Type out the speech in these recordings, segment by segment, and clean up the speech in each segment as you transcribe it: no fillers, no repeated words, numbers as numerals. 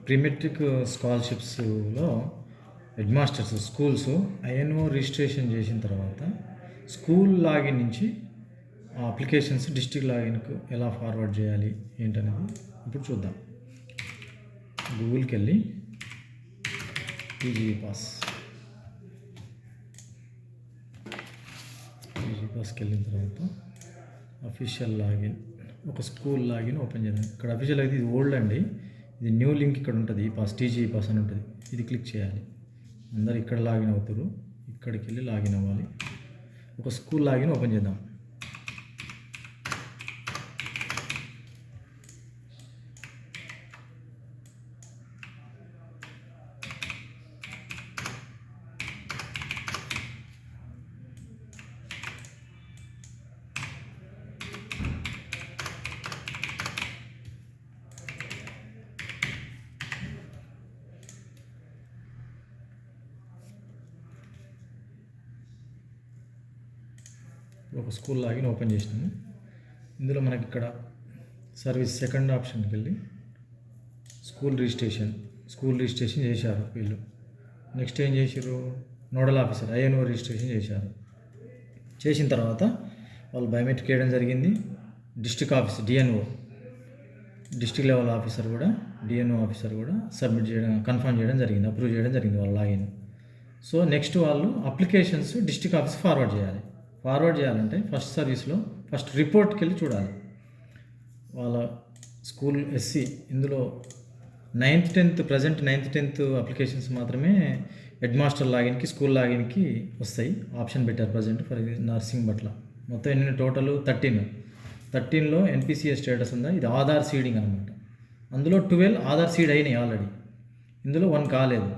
Pre-matric స్కాలర్షిప్స్లో head masters schools ఐఎన్ఓ registration చేసిన తర్వాత స్కూల్ లాగిన్ నుంచి ఆ అప్లికేషన్స్ డిస్ట్రిక్ట్ లాగిన్కు ఎలా ఫార్వర్డ్ చేయాలి ఏంటనేది ఇప్పుడు చూద్దాం. గూగుల్కి వెళ్ళి టీజీ పాస్కి వెళ్ళిన తర్వాత అఫీషియల్ లాగిన్, ఒక స్కూల్ లాగిన్ ఓపెన్ చేద్దాం. ఇక్కడ అఫీషియల్ అయితే ఇది ఓల్డ్ అండి, ఇది న్యూ లింక్ ఇక్కడ ఉంటుంది, టీజీ పాస్ అని ఉంటుంది, ఇది క్లిక్ చేయాలి. అందరు ఇక్కడ లాగిన్ అవుతారు, ఇక్కడికి వెళ్ళి లాగిన్ అవ్వాలి. ఒక స్కూల్ లాగిన్ ఓపెన్ చేద్దాం. ఒక స్కూల్ లాగిన్ ఓపెన్ చేసినాము. ఇందులో మనకి ఇక్కడ సర్వీస్ సెకండ్ ఆప్షన్కి వెళ్ళి స్కూల్ రిజిస్ట్రేషన్ చేశారు వీళ్ళు. నెక్స్ట్ ఏం చేశారు, నోడల్ ఆఫీసర్ ఐఎన్ఓ రిజిస్ట్రేషన్ చేశారు. చేసిన తర్వాత వాళ్ళు బయోమెట్రిక్ వేయడం జరిగింది. District officer district level officer కూడా డిఎన్ఓ ఆఫీసర్ కూడా కన్ఫర్మ్ చేయడం జరిగింది, అప్రూవ్ చేయడం జరిగింది వాళ్ళ లాగిన్. సో నెక్స్ట్ వాళ్ళు అప్లికేషన్స్ డిస్ట్రిక్ట్ ఆఫీస్ ఫార్వర్డ్ చేయాలంటే ఫస్ట్ సర్వీస్లో ఫస్ట్ రిపోర్ట్కి వెళ్ళి చూడాలి. వాళ్ళ స్కూల్ ఎస్సీ ఇందులో 9th 10th present 9th 10th applications మాత్రమే హెడ్ మాస్టర్ లాగిన్కి స్కూల్ లాగిన్కి వస్తాయి. ఆప్షన్ పెట్టారు ప్రజెంట్ ఫర్ నర్సింగ్ బట్ల. మొత్తం ఎన్ని టోటల్ 13లో ఎన్పిసిఎస్ స్టేటస్ ఉందా, ఇది ఆధార్ సీడింగ్ అనమాట. అందులో 12 ఆధార్ సీడ్ అయినాయి ఆల్రెడీ, ఇందులో 1 కాలేదు.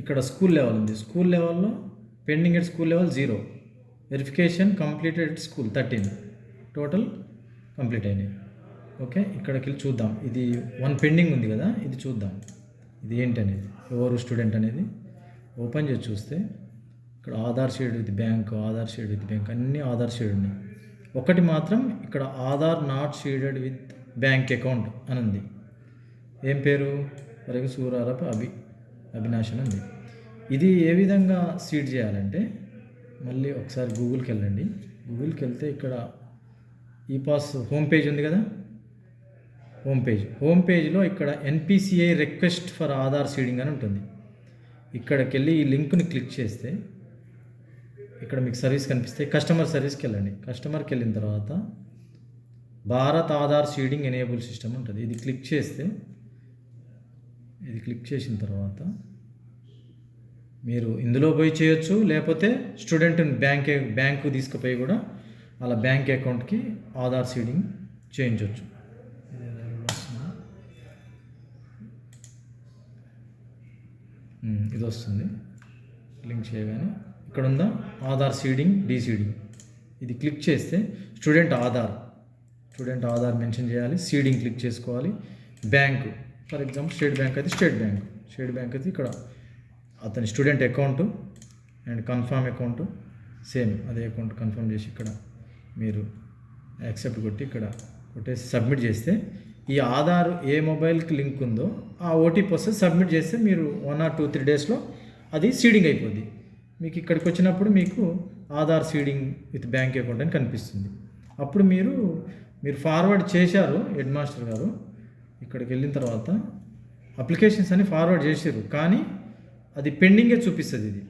ఇక్కడ స్కూల్ లెవెల్ ఉంది, స్కూల్ లెవెల్లో pending at school level 0, verification completed school 13, total complete అయినాయి. ఓకే, ఇక్కడికి వెళ్ళి చూద్దాం. ఇది 1 పెండింగ్ ఉంది కదా, ఇది చూద్దాం ఇది ఏంటనేది, ఎవరు స్టూడెంట్ అనేది ఓపెన్ చేసి చూస్తే ఇక్కడ ఆధార్ షేడ్ విత్ బ్యాంక్ అన్నీ ఆధార్ షేడ్ ఉన్నాయి. ఒకటి మాత్రం ఇక్కడ Aadhaar not shaded with bank account అని ఉంది. ఏం పేరు, వరకు సూరారపు అవినాష్ అని ఉంది. ఇది ఏ విధంగా సీడ్ చేయాలంటే మళ్ళీ ఒకసారి గూగుల్కి వెళ్ళండి. గూగుల్కి వెళ్తే ఇక్కడ ఈ పాస్ హోమ్ పేజ్ ఉంది కదా, హోమ్ పేజ్లో ఇక్కడ NPCI request for Aadhaar seeding అని ఉంటుంది. ఇక్కడికి వెళ్ళి ఈ లింక్ని క్లిక్ చేస్తే ఇక్కడ మీకు సర్వీస్ కనిపిస్తే కస్టమర్ సర్వీస్కి వెళ్ళండి. కస్టమర్కి వెళ్ళిన తర్వాత Bharat Aadhaar seeding enable system ఉంటుంది, ఇది క్లిక్ చేసిన తర్వాత మీరు ఇందులో పోయి చేయొచ్చు, లేకపోతే స్టూడెంట్ బ్యాంకు తీసుకుపోయి కూడా అలా బ్యాంక్ అకౌంట్కి ఆధార్ సీడింగ్ చేయించవచ్చు. ఇది వస్తుంది లింక్ చేయగానే ఇక్కడ ఉందా ఆధార్ సీడింగ్ డీసీడింగ్, ఇది క్లిక్ చేస్తే స్టూడెంట్ ఆధార్ మెన్షన్ చేయాలి, సీడింగ్ క్లిక్ చేసుకోవాలి. Bank for example state bank అయితే ఇక్కడ అతని student account and confirm account same అదే అకౌంట్ కన్ఫర్మ్ చేసి ఇక్కడ మీరు యాక్సెప్ట్ కొట్టేసి సబ్మిట్ చేస్తే ఈ ఆధార్ ఏ మొబైల్కి లింక్ ఉందో ఆ ఓటీపీ వస్తే సబ్మిట్ చేస్తే మీరు 1 or 2-3 డేస్లో అది సీడింగ్ అయిపోద్ది. మీకు ఇక్కడికి వచ్చినప్పుడు మీకు Aadhaar seeding with bank account అని కనిపిస్తుంది. అప్పుడు మీరు ఫార్వర్డ్ చేశారు హెడ్ మాస్టర్ గారు, ఇక్కడికి వెళ్ళిన తర్వాత అప్లికేషన్స్ అన్ని ఫార్వర్డ్ చేశారు, కానీ అది పెండింగే చూపిస్తుంది. ఇది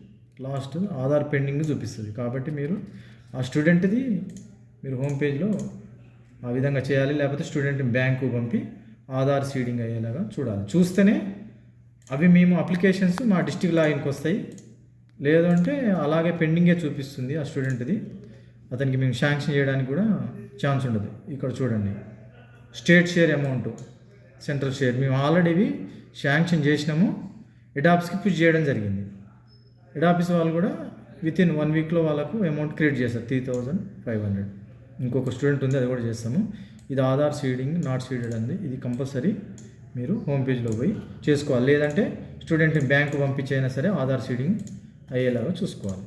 లాస్ట్ ఆధార్ పెండింగ్ చూపిస్తుంది. కాబట్టి మీరు ఆ స్టూడెంట్ది మీరు హోమ్ పేజ్లో ఆ విధంగా చేయాలి, లేకపోతే స్టూడెంట్ బ్యాంకు పంపి ఆధార్ సీడింగ్ అయ్యేలాగా చూడాలి. చూస్తేనే అవి మేము అప్లికేషన్స్ మా డిస్ట్రిక్ట్ లాగిన్కి వస్తాయి, లేదంటే అలాగే పెండింగే చూపిస్తుంది ఆ స్టూడెంట్ది. అతనికి మేము శాంక్షన్ చేయడానికి కూడా ఛాన్స్ ఉండదు. ఇక్కడ చూడండి state share amount, central share మేము ఆల్రెడీ శాంక్షన్ చేసినాము, హెడ్ ఆఫీస్కి పుష్ చేయడం జరిగింది. హెడ్ ఆఫీస్ వాళ్ళు కూడా వితిన్ 1 వీక్లో వాళ్ళకు అమౌంట్ క్రియేట్ చేస్తారు 3,500. ఇంకొక స్టూడెంట్ ఉంది, అది కూడా చేస్తాము. ఇది ఆధార్ సీడింగ్ నాట్ సీడెడ్ అంది, ఇది కంపల్సరీ మీరు హోమ్ పేజ్లో పోయి చేసుకోవాలి, లేదంటే స్టూడెంట్ని బ్యాంకు పంపించైనా సరే ఆధార్ సీడింగ్ అయ్యేలాగా చూసుకోవాలి.